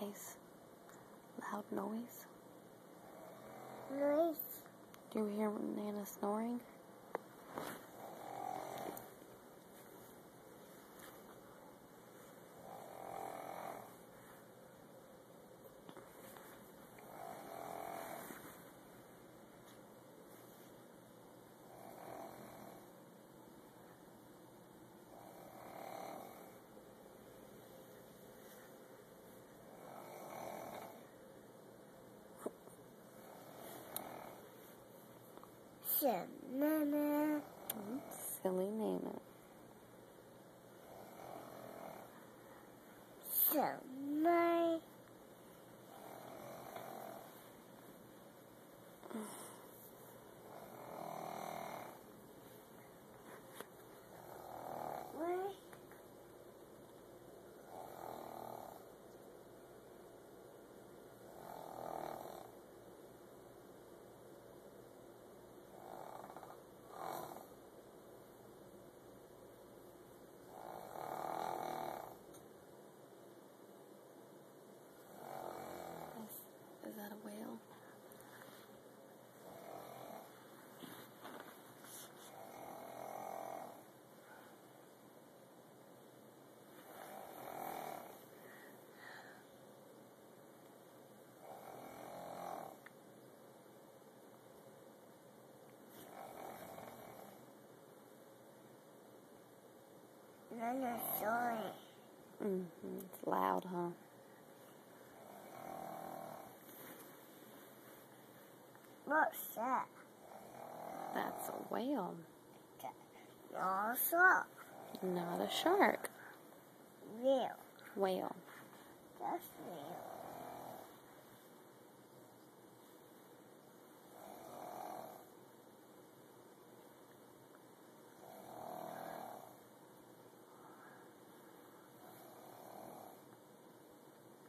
nice loud noise? Noise. Do you hear Nana snoring? Nana. Silly Nana. My. Is that a whale? Nana, sorry. It's loud, huh? What's that? That's a whale. No, shark. Not a shark. Real. Whale. That's real.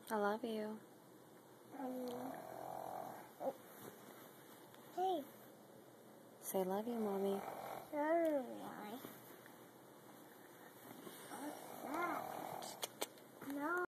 I love you. Hey. Say love you, Mommy. What's that? No.